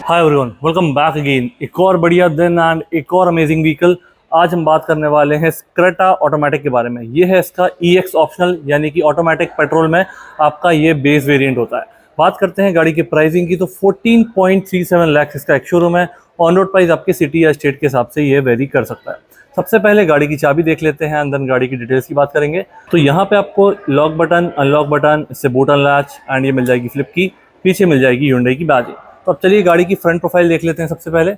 Hi everyone, welcome back again. एक और बढ़िया दिन एंड एक और अमेजिंग व्हीकल। आज हम बात करने वाले हैं क्रेटा ऑटोमेटिक के बारे में। ये है इसका EX ऑप्शनल यानी कि ऑटोमेटिक पेट्रोल में आपका ये बेस वेरिएंट होता है। बात करते हैं गाड़ी की प्राइसिंग की तो 14.37 लाख इसका एक शोरूम है। ऑन रोड प्राइस आपके सिटी या स्टेट के हिसाब से ये वेरी कर सकता है। सबसे पहले गाड़ी की चाबी देख लेते हैं, अंदर गाड़ी की डिटेल्स की बात करेंगे। तो यहाँ पे आपको लॉक बटन, अनलॉक बटन, इससे बूट अनलैच एंड ये मिल जाएगी फ्लिप की। पीछे मिल जाएगी Hyundai की बैजिंग। तो अब चलिए गाड़ी की फ्रंट प्रोफाइल देख लेते हैं। सबसे पहले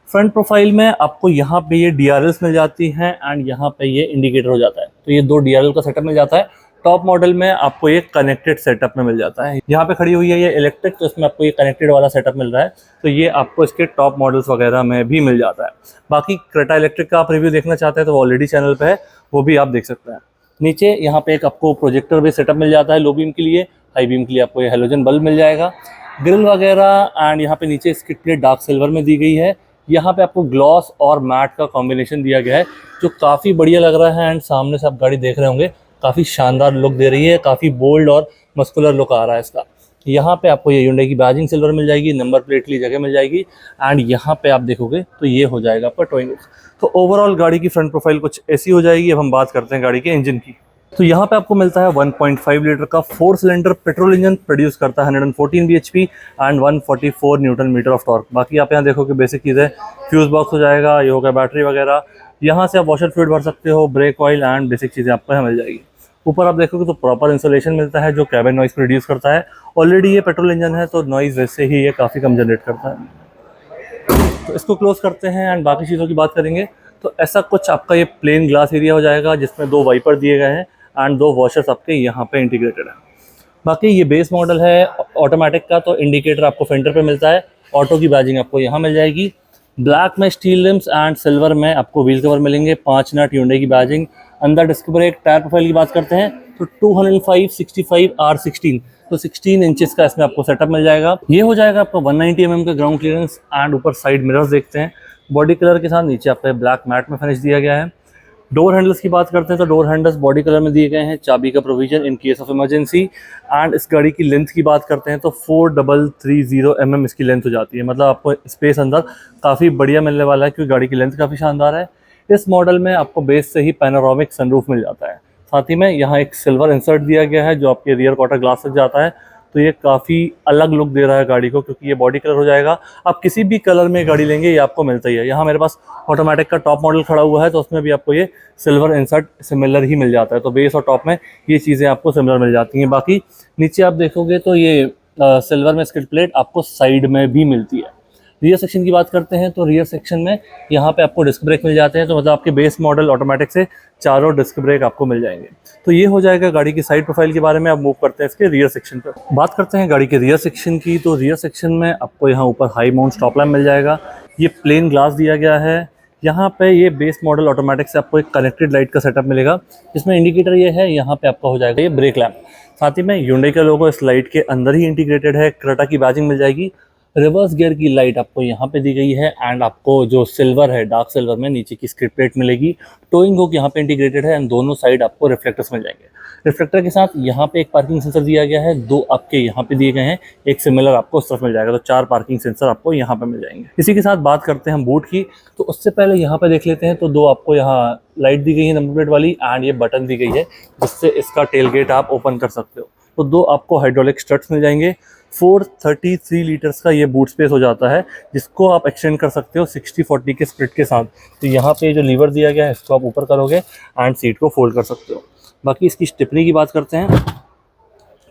फ्रंट प्रोफाइल में आपको यहाँ पे ये DRLs मिल जाती हैं एंड यहाँ पे ये इंडिकेटर हो जाता है। तो ये दो DRL का सेटअप मिल जाता है। टॉप मॉडल में आपको ये कनेक्टेड सेटअप में मिल जाता है। यहाँ पे खड़ी हुई है ये इलेक्ट्रिक, तो इसमें आपको ये कनेक्टेड वाला सेटअप मिल रहा है। तो ये आपको इसके टॉप मॉडल्स वगैरह में भी मिल जाता है। बाकी क्रेटा इलेक्ट्रिक का आप रिव्यू देखना चाहते हैं तो ऑलरेडी चैनल पे है, वो भी आप देख सकते हैं। नीचे यहाँ पे एक आपको प्रोजेक्टर भी सेटअप मिल जाता है। लो बीम के लिए, हाई बीम के लिए आपको ये हेलोजन बल्ब मिल जाएगा। ग्रिल वगैरह एंड यहाँ पे नीचे इसकी प्लेट डार्क सिल्वर में दी गई है। यहाँ पे आपको ग्लॉस और मैट का कॉम्बिनेशन दिया गया है जो काफ़ी बढ़िया लग रहा है। एंड सामने से आप गाड़ी देख रहे होंगे, काफ़ी शानदार लुक दे रही है, काफ़ी बोल्ड और मस्कुलर लुक आ रहा है इसका। यहाँ पे आपको ये Hyundai की बैजिंग सिल्वर मिल जाएगी, नंबर प्लेट के लिए जगह मिल जाएगी एंड यहाँ पे आप देखोगे तो ये हो जाएगा आपका टोइंग लुक। तो ओवरऑल गाड़ी की फ्रंट प्रोफाइल कुछ ऐसी हो जाएगी। अब हम बात करते हैं गाड़ी के इंजन की। तो यहाँ पे आपको मिलता है 1.5 लीटर का 4 सिलेंडर पेट्रोल इंजन, प्रोड्यूस करता है 114 bhp and 144 newton metre of torque. बाकी आप यहाँ देखो कि बेसिक चीज़ें, फ्यूज बॉक्स हो जाएगा, ये होगा बैटरी वगैरह। यहाँ से आप वॉशर फ्लूइड भर सकते हो, ब्रेक ऑयल एंड बेसिक चीज़ें आपको यहाँ मिल जाएगी। ऊपर आप देखोगे तो प्रॉपर इंसुलेशन मिलता है जो कैबिन नॉइस प्रोड्यूस करता है। ऑलरेडी ये पेट्रोल इंजन है तो नॉइस वैसे ही ये काफ़ी कम जनरेट करता है। तो इसको क्लोज करते हैं एंड बाकी चीज़ों की बात करेंगे। तो ऐसा कुछ आपका ये प्लेन ग्लास एरिया हो जाएगा जिसमें 2 वाइपर दिए गए हैं एंड 2 वॉशर्स आपके यहाँ पे इंटीग्रेटेड है। बाकी ये बेस मॉडल है ऑटोमेटिक का, तो इंडिकेटर आपको फेंडर पे मिलता है। ऑटो की बैजिंग आपको यहाँ मिल जाएगी। ब्लैक में स्टील रिम्स एंड सिल्वर में आपको व्हील कवर मिलेंगे। 5 नट Hyundai की बैजिंग। अंदर डिस्क ब्रेक। टायर प्रोफाइल की बात करते हैं तो 205/65 R16, तो 16 इंचेस का इसमें आपको सेटअप मिल जाएगा। ये हो जाएगा आपका 190 mm का ग्राउंड क्लियरेंस एंड ऊपर साइड मिरर्स देखते हैं बॉडी कलर के साथ। नीचे आपका ब्लैक मैट में फिनिश दिया गया है। डोर हैंडल्स की बात करते हैं तो डोर हैंडल्स बॉडी कलर में दिए गए हैं। चाबी का provision in case of emergency. And इस गाड़ी की लेंथ की बात करते हैं तो 4330 mm इसकी लेंथ हो जाती है। मतलब आपको स्पेस अंदर काफ़ी बढ़िया मिलने वाला है क्योंकि गाड़ी की लेंथ काफ़ी शानदार है। इस मॉडल में आपको बेस से ही पैनोरामिक सनरूफ मिल जाता है। साथ ही में यहाँ एक सिल्वर इंसर्ट दिया गया है जो आपके रियर क्वार्टर ग्लास तक जाता है। तो ये काफ़ी अलग लुक दे रहा है गाड़ी को क्योंकि ये बॉडी कलर हो जाएगा। आप किसी भी कलर में गाड़ी लेंगे ये आपको मिलता ही है। यहाँ मेरे पास ऑटोमेटिक का टॉप मॉडल खड़ा हुआ है तो उसमें भी आपको ये सिल्वर इंसर्ट सिमिलर ही मिल जाता है। तो बेस और टॉप में ये चीज़ें आपको सिमिलर मिल जाती हैं। बाकी नीचे आप देखोगे तो ये सिल्वर में स्किड प्लेट आपको साइड में भी मिलती है। रियर सेक्शन की बात करते हैं तो रियर सेक्शन में यहाँ पे आपको डिस्क ब्रेक मिल जाते हैं। तो मतलब आपके बेस मॉडल ऑटोमेटिक से चारों डिस्क ब्रेक आपको मिल जाएंगे। तो ये हो जाएगा गाड़ी की साइड प्रोफाइल के बारे में। अब मूव करते हैं इसके रियर सेक्शन पर। बात करते हैं गाड़ी के रियर सेक्शन की। तो रियर सेक्शन में आपको यहाँ ऊपर हाई माउंट स्टॉप लैम्प मिल जाएगा। ये प्लेन ग्लास दिया गया है। यहाँ पे ये बेस मॉडल ऑटोमेटिक से आपको एक कनेक्टेड लाइट का सेटअप मिलेगा। इसमें इंडिकेटर ये है, यहाँ पे आपका हो जाएगा ये ब्रेक लैम्प। साथ ही में Hyundai का लोगो इस लाइट के अंदर ही इंटीग्रेटेड है। क्रेटा की बैजिंग मिल जाएगी। रिवर्स गियर की लाइट आपको यहाँ पे दी गई है एंड आपको जो सिल्वर है, डार्क सिल्वर में नीचे की स्किड प्लेट मिलेगी। टोइंग हुक यहाँ पे इंटीग्रेटेड है एंड दोनों साइड आपको रिफ्लेक्टर्स मिल जाएंगे। रिफ्लेक्टर के साथ यहाँ पे एक पार्किंग सेंसर दिया गया है, 2 आपके यहाँ पे दिए गए हैं, एक सिमिलर आपको उस तरफ मिल जाएगा। तो 4 पार्किंग सेंसर आपको यहाँ पे मिल जाएंगे। इसी के साथ बात करते हैं हम बूट की। तो उससे पहले यहाँ पे देख लेते हैं तो 2 आपको यहाँ लाइट दी गई है नंबर प्लेट वाली एंड ये बटन दी गई है जिससे इसका टेल गेट आप ओपन कर सकते हो। तो 2 आपको हाइड्रोलिक स्ट्रट्स मिल जाएंगे। 433 लीटर्स का ये बूट स्पेस हो जाता है जिसको आप एक्सटेंड कर सकते हो 60-40 के स्प्लिट के साथ। तो यहाँ पे जो लीवर दिया गया है इसको आप ऊपर करोगे एंड सीट को फोल्ड कर सकते हो। बाकी इसकी स्टिपनी की बात करते हैं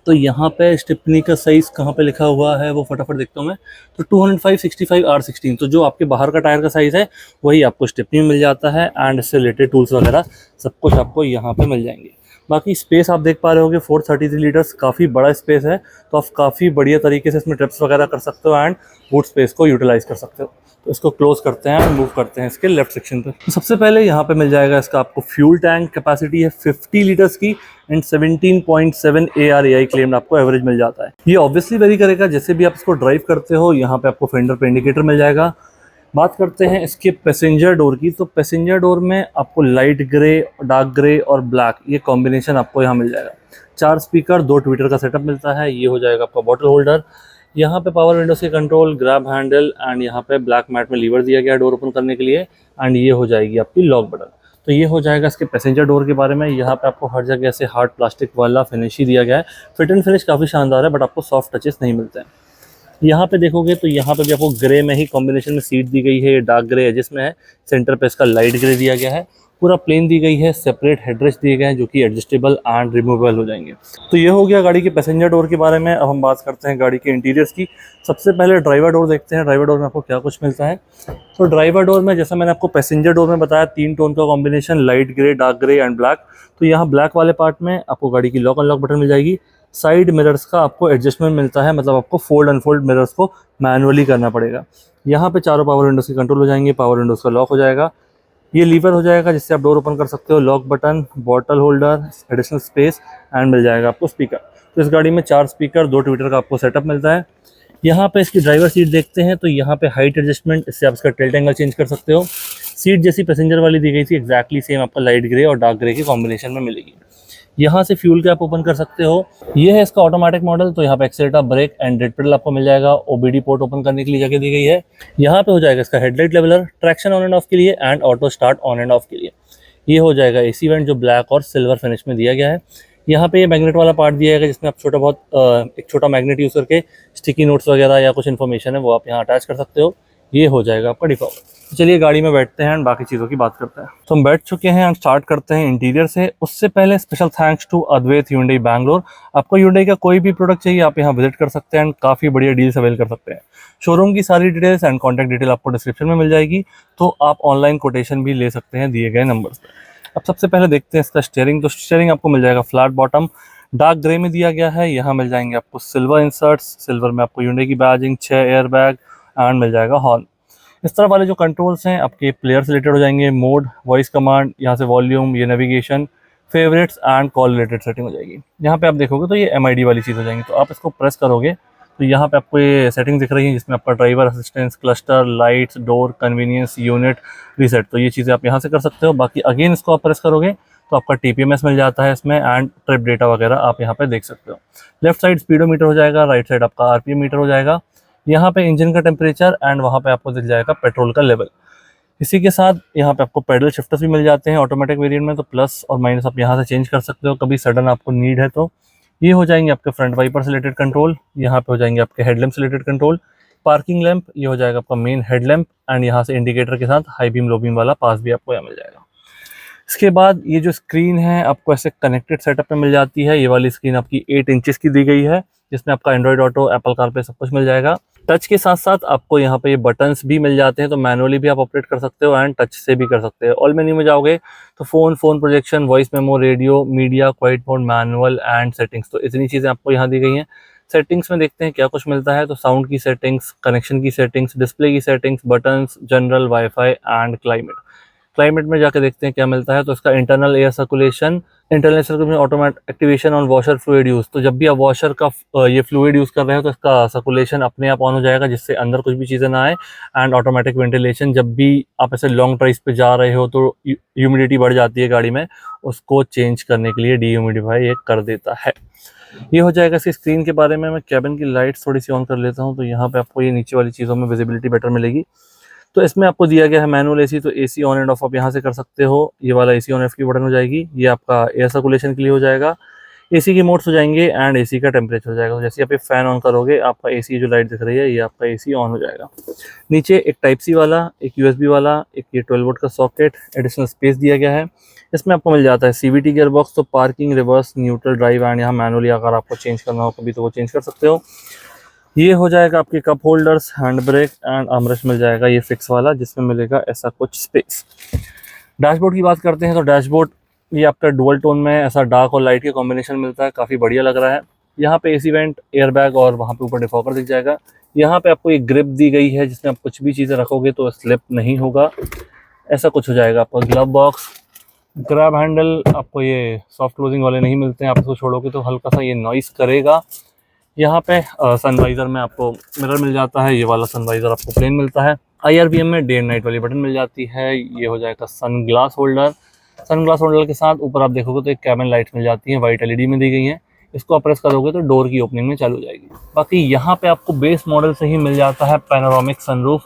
तो यहाँ पे स्टिपनी का साइज़ कहाँ पे लिखा हुआ है वो फटाफट देखता हूँ मैं। तो 205/65 R16, तो जो आपके बाहर का टायर का साइज़ है वही आपको स्टिपनी में मिल जाता है एंड इससे रिलेटेड टूल्स वगैरह सब कुछ आपको यहाँ पे मिल जाएंगे। बाकी स्पेस आप देख पा रहे होगे 433 लीटर्स काफ़ी बड़ा स्पेस है। तो आप काफ़ी बढ़िया तरीके से इसमें ट्रिप्स वगैरह कर सकते हो एंड बूट स्पेस को यूटिलाइज कर सकते हो। तो इसको क्लोज करते हैं और मूव करते हैं इसके लेफ्ट सेक्शन पे। तो सबसे पहले यहाँ पे मिल जाएगा इसका आपको फ्यूल टैंक कैपेसिटी है 50 लीटर्स की एंड 17.7 ARAI क्लेम्ड आपको एवरेज मिल जाता है। ये ऑब्वियसली वेरी करेगा जैसे भी आप इसको ड्राइव करते हो। यहाँ पे आपको फेंडर पे इंडिकेटर मिल जाएगा। बात करते हैं इसके पैसेंजर डोर की। तो पैसेंजर डोर में आपको लाइट ग्रे, डार्क ग्रे और ब्लैक ये कॉम्बिनेशन आपको यहाँ मिल जाएगा। 4 स्पीकर, 2 ट्विटर का सेटअप मिलता है। ये हो जाएगा आपका बॉटल होल्डर। यहाँ पे पावर विंडोज के कंट्रोल, ग्रैब हैंडल एंड यहाँ पे ब्लैक मैट में लीवर दिया गया है डोर ओपन करने के लिए। एंड ये हो जाएगी आपकी लॉक बटन। तो ये हो जाएगा इसके पैसेंजर डोर के बारे में। यहाँ पे आपको हर जगह से हार्ड प्लास्टिक वाला फिनिश ही दिया गया है। फिट एंड फिनिश काफ़ी शानदार है, बट आपको सॉफ्ट टचेस नहीं मिलते हैं। यहाँ पे देखोगे तो यहाँ पे भी आपको ग्रे में ही कॉम्बिनेशन में सीट दी गई है, ये डार्क ग्रे है जिसमें है, सेंटर पे इसका लाइट ग्रे दिया गया है। पूरा प्लेन दी गई है, सेपरेट हेडरेस्ट दिए गए हैं जो कि एडजस्टेबल एंड रिमूवेबल हो जाएंगे। तो ये हो गया गाड़ी के पैसेंजर डोर के बारे में। अब हम बात करते हैं गाड़ी के इंटीरियर्स की। सबसे पहले ड्राइवर डोर देखते हैं, ड्राइवर डोर में आपको क्या कुछ मिलता है। तो ड्राइवर डोर में जैसा मैंने आपको पैसेंजर डोर में बताया, 3 टोन का combination, light grey, dark grey and black. तो यहाँ ब्लैक वाले पार्ट में आपको गाड़ी की लॉक अनलॉक बटन मिल जाएगी। साइड मिरर्स का आपको एडजस्टमेंट मिलता है, मतलब आपको फोल्ड अनफोल्ड मिरर्स को मैनुअली करना पड़ेगा। यहाँ पे चारों पावर विंडोज के कंट्रोल हो जाएंगे, पावर विंडोज का लॉक हो जाएगा। ये लीवर हो जाएगा जिससे आप डोर ओपन कर सकते हो, lock button, bottle holder, additional space and मिल जाएगा आपको स्पीकर। तो इस गाड़ी में 4 स्पीकर, 2 ट्विटर का आपको सेटअप मिलता है। यहाँ पे इसकी ड्राइवर सीट देखते हैं, तो यहाँ पे हाइट एडजस्टमेंट, इससे आप इसका टिल्ट एंगल चेंज कर सकते हो। सीट जैसी पैसेंजर वाली दी गई थी, एक्जैक्टली सेम आपका लाइट ग्रे और डार्क ग्रे के कॉम्बिनेशन में मिलेगी। यहाँ से फ्यूल कैप ओपन कर सकते हो। ये है इसका ऑटोमेटिक मॉडल। तो यहाँ पे accelerator, brake and red pedal आपको मिल जाएगा। ओबीडी पोर्ट ओपन करने के लिए जगह दी गई है। यहाँ पे हो जाएगा इसका headlight leveller, traction on end of के लिए and auto start on end of के लिए। ये हो जाएगा एसी वेंट जो ब्लैक और सिल्वर फिनिश में दिया गया है। यहाँ पे ये मैग्नेट वाला पार्ट दिया गया जिसमें आप छोटा बहुत एक छोटा मैग्नेट यूज़ करके स्टिकी नोट्स वगैरह या कुछ इन्फॉर्मेशन है वो आप यहाँ अटैच कर सकते हो। ये हो जाएगा आपका डिफॉल्ट। तो चलिए गाड़ी में बैठते हैं एंड बाकी चीज़ों की बात करते हैं। तो हम बैठ चुके हैं एंड स्टार्ट करते हैं इंटीरियर से। उससे पहले special thanks to Advait Hyundai Bangalore. आपको Hyundai का कोई भी प्रोडक्ट चाहिए आप यहाँ विजिट कर सकते हैं एंड काफ़ी बढ़िया डील्स अवेल कर सकते हैं। शोरूम की सारी डिटेल्स एंड कॉन्टैक्ट डिटेल आपको डिस्क्रिप्शन में मिल जाएगी, तो आप ऑनलाइन कोटेशन भी ले सकते हैं दिए गए नंबर पर। अब सबसे पहले देखते हैं इसका स्टीयरिंग। तो स्टीयरिंग आपको मिल जाएगा फ्लैट बॉटम, डार्क ग्रे में दिया गया है। यहाँ मिल जाएंगे आपको सिल्वर इंसर्ट्स, सिल्वर में आपको Hyundai की बैजिंग, 6 एयर बैग एंड मिल जाएगा हॉर्न। इस तरह वाले जो कंट्रोल्स हैं आपके प्लेयर से रिलेटेड हो जाएंगे, मोड, वॉइस कमांड, यहाँ से वॉल्यूम, ये navigation, favourites and call related setting हो जाएगी। यहाँ पे आप देखोगे तो ये MID वाली चीज़ हो जाएंगी। तो आप इसको प्रेस करोगे तो यहाँ पे आपको ये सेटिंग दिख रही है जिसमें आपका driver assistance, cluster, lights, door, convenience, unit, reset. तो ये चीज़ें आप यहाँ से कर सकते हो। बाकी अगेन इसको आप प्रेस करोगे तो आपका TPMS मिल जाता है इसमें एंड ट्रिप डेटा वगैरह आप यहाँ पे देख सकते हो। लेफ्ट साइड स्पीडोमीटर हो जाएगा, राइट साइड आपका RPM मीटर हो जाएगा। यहाँ पे इंजन का टेम्परेचर एंड वहाँ पे आपको दिख जाएगा पेट्रोल का लेवल। इसी के साथ यहाँ पे आपको पैडल शिफ्टर्स भी मिल जाते हैं ऑटोमेटिक वेरिएंट में, तो प्लस और माइनस आप यहाँ से चेंज कर सकते हो कभी सडन आपको नीड है तो। ये हो जाएंगे आपके फ्रंट वाइपर से रिलेटेड कंट्रोल, यहाँ पे हो जाएंगे आपके हेडलैम्प से रिलेटेड कंट्रोल, पार्किंग लैंप, ये हो जाएगा आपका मेन हेडलैम्प एंड यहाँ से इंडिकेटर के साथ हाई बीम लो बीम वाला पास भी आपको यहाँ मिल जाएगा। इसके बाद ये जो स्क्रीन है आपको ऐसे कनेक्टेड सेटअप में मिल जाती है। ये वाली स्क्रीन आपकी 8 इंचेस की दी गई है जिसमें आपका एंड्रॉइड ऑटो, एप्पल कारप्ले सब कुछ मिल जाएगा। टच के साथ साथ आपको यहाँ पे ये बटन्स भी मिल जाते हैं, तो मैनुअली भी आप ऑपरेट कर सकते हो एंड टच से भी कर सकते हो। ऑल मेन्यू में जाओगे तो phone projection, voice memo, radio, media, quite mode, manual and settings, तो इतनी चीज़ें आपको यहाँ दी गई हैं। सेटिंग्स में देखते हैं क्या कुछ मिलता है। तो साउंड की सेटिंग्स, कनेक्शन की सेटिंग्स, डिस्प्ले की settings, buttons, general, wifi and climate. Climate में जाके देखते हैं क्या मिलता है। तो इसका internal air circulation, automatic activation on washer fluid use. तो जब भी आप वॉशर का ये फ्लूइड यूज कर रहे हो तो इसका सर्कुलेशन अपने आप ऑन हो जाएगा जिससे अंदर कुछ भी चीज़ें ना आए। एंड ऑटोमेटिक वेंटिलेशन, जब भी आप ऐसे लॉन्ग ड्राइव पे जा रहे हो तो ह्यूमिडिटी बढ़ जाती है गाड़ी में, उसको चेंज करने के लिए डीह्यूमिडिफाई ये कर देता है। ये हो जाएगा इसकी स्क्रीन के बारे में। मैं कैबिन की लाइट्स थोड़ी सी ऑन कर लेता हूँ तो यहाँ पे आपको ये नीचे वाली चीज़ों में विजिबिलिटी बेटर मिलेगी। तो इसमें आपको दिया गया है मैनुअल एसी, तो एसी ऑन एंड ऑफ आप यहाँ से कर सकते हो। ये वाला एसी ऑन ऑफ की बटन हो जाएगी, ये आपका एयर सर्कुलेशन के लिए हो जाएगा। एसी की मोड्स हो जाएंगे एंड एसी का टेम्परेचर हो जाएगा। तो जैसे आप ये फैन ऑन करोगे आपका एसी जो लाइट दिख रही है ये आपका एसी ऑन हो जाएगा। नीचे एक टाइप सी वाला, एक USB वाला, एक ये 12 वोल्ट का सॉकेट, एडिशनल स्पेस दिया गया है। इसमें आपको मिल जाता है CVT गियर बॉक्स, तो parking, reverse, neutral, drive and यहाँ मैनुअली अगर आपको चेंज करना हो कभी तो वो चेंज कर सकते हो। ये हो जाएगा आपके cup holders, hand brake and armrest मिल जाएगा ये फिक्स वाला जिसमें मिलेगा ऐसा कुछ स्पेस। डैशबोर्ड की बात करते हैं तो डैशबोर्ड ये आपका डुअल टोन में ऐसा डार्क और लाइट के कॉम्बिनेशन मिलता है, काफ़ी बढ़िया लग रहा है। यहाँ पे एसी वेंट, एयर बैग और वहाँ पे ऊपर डिफॉगर दिख जाएगा। यहाँ पे आपको एक ग्रिप दी गई है जिसमें आप कुछ भी चीज़ें रखोगे तो स्लिप नहीं होगा, ऐसा कुछ हो जाएगा। आपका ग्लव बॉक्स, ग्रैब हैंडल, आपको ये सॉफ्ट क्लोजिंग वाले नहीं मिलते हैं, आप इसको छोड़ोगे तो हल्का सा ये नॉइस करेगा। यहाँ पे सनवाइज़र में आपको मिरर मिल जाता है, ये वाला सनवाइज़र आपको प्लेन मिलता है। IRBM में डे एंड नाइट वाली बटन मिल जाती है। ये हो जाएगा sunglass holder. Sunglass holder के साथ ऊपर आप देखोगे तो एक कैबिन लाइट मिल जाती है, वाइट LED में दी गई हैं। इसको आप प्रेस करोगे तो डोर की ओपनिंग में चालू हो जाएगी। बाकी यहाँ पे आपको बेस मॉडल से ही मिल जाता है पैनोरामिक सनरूफ,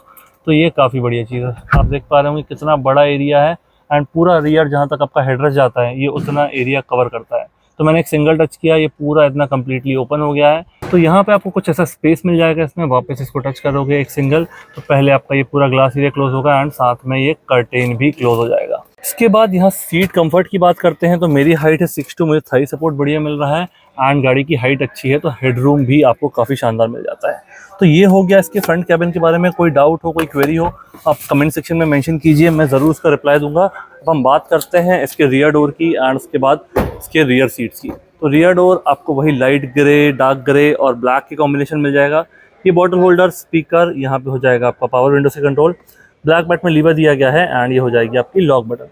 तो ये काफ़ी बढ़िया चीज़ है। आप देख पा रहे होंगे कितना बड़ा एरिया है एंड पूरा रियर जहाँ तक आपका हेडरेस्ट जाता है ये उतना एरिया कवर करता है। तो मैंने एक सिंगल टच किया, ये पूरा इतना कम्प्लीटली ओपन हो गया है। तो यहाँ पे आपको कुछ ऐसा स्पेस मिल जाएगा इसमें, वापस इसको टच करोगे एक सिंगल तो पहले आपका ये पूरा ग्लास एरिया क्लोज होगा एंड साथ में ये कर्टेन भी क्लोज हो जाएगा। इसके बाद यहाँ सीट कंफर्ट की बात करते हैं तो मेरी हाइट है 6'2", मुझे थाई सपोर्ट बढ़िया मिल रहा है एंड गाड़ी की हाइट अच्छी है तो हेडरूम भी आपको काफ़ी शानदार मिल जाता है। तो ये हो गया इसके फ्रंट कैबिन के बारे में। कोई डाउट हो, कोई क्वेरी हो, आप कमेंट सेक्शन में मेंशन कीजिए, मैं ज़रूर उसका रिप्लाई दूंगा। अब हम बात करते हैं इसके रियर डोर की एंड उसके बाद इसके रियर सीट्स की। तो रियर डोर आपको वही लाइट ग्रे, डार्क ग्रे और ब्लैक की कॉम्बिनेशन मिल जाएगा। ये बॉटल होल्डर, स्पीकर, यहाँ पे हो जाएगा आपका पावर विंडो से कंट्रोल, ब्लैक बैट में लीवर दिया गया है एंड ये हो जाएगी आपकी लॉक बटन।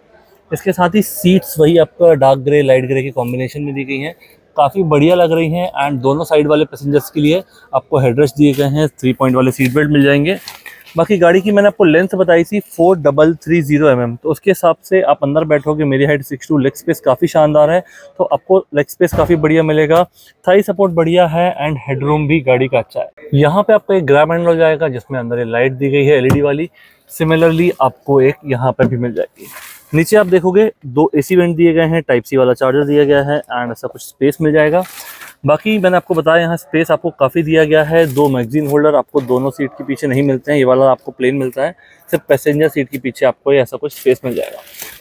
इसके साथ ही सीट्स वही आपका डार्क ग्रे, लाइट ग्रे की कॉम्बिनेशन में दी गई हैं, काफ़ी बढ़िया लग रही हैं एंड दोनों साइड वाले पैसेंजर्स के लिए आपको हेडरेस्ट दिए गए हैं, 3 पॉइंट वाले सीट बेल्ट मिल जाएंगे। बाकी गाड़ी की मैंने आपको लेंथ बताई थी 4330 mm, तो उसके हिसाब से आप अंदर बैठोगे, मेरी हाइट 6'2", लेग स्पेस काफ़ी शानदार है तो आपको लेग स्पेस काफ़ी बढ़िया मिलेगा, थाई सपोर्ट बढ़िया है एंड हेडरूम भी गाड़ी का अच्छा है। यहाँ पे आपको एक ग्रैब हैंडल हो जाएगा जिसमें अंदर ये लाइट दी गई है LED वाली, सिमिलरली आपको एक यहाँ पर भी मिल जाएगी। नीचे आप देखोगे 2 AC वेंट दिए गए हैं, टाइप C वाला चार्जर दिया गया है एंड ऐसा कुछ स्पेस मिल जाएगा। बाकी मैंने आपको बताया यहाँ स्पेस आपको काफ़ी दिया गया है। 2 मैगजीन होल्डर आपको दोनों सीट के पीछे नहीं मिलते हैं, ये वाला आपको प्लेन मिलता है, सिर्फ पैसेंजर सीट के पीछे आपको ऐसा कुछ स्पेस मिल जाएगा।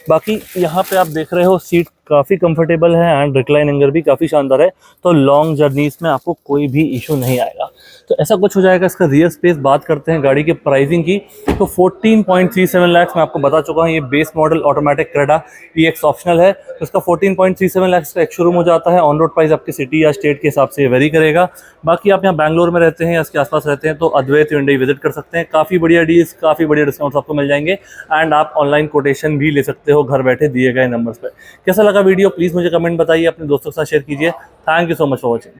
बाकी यहाँ पे आप देख रहे हो सीट काफ़ी कंफर्टेबल है एंड रिक्लाइन एंगल भी काफ़ी शानदार है, तो लॉन्ग जर्नीज में आपको कोई भी इशू नहीं आएगा। तो ऐसा कुछ हो जाएगा। इसका रियर स्पेस बात करते हैं गाड़ी के प्राइसिंग की, तो 14.37 लाख मैं आपको बता चुका हूँ। ये base model automatic Creta EX optional है, तो इसका 14.37 लाख का एक शोरूम हो जाता है। ऑन रोड प्राइस आपके सिटी या स्टेट के हिसाब से वेरी करेगा। बाकी आप यहाँ बैंगलोर में रहते हैं या इसके आसपास रहते हैं तो अद्वैत hyundai विजिट कर सकते हैं, काफ़ी बढ़िया डील्स, काफ़ी बढ़िया डिस्काउंट्स आपको मिल जाएंगे एंड आप ऑनलाइन कोटेशन भी ले सकते हो घर बैठे दिए गए नंबर्स पर। कैसा लगा वीडियो प्लीज़ मुझे कमेंट बताइए, अपने दोस्तों के साथ शेयर कीजिए। Thank you so much for watching.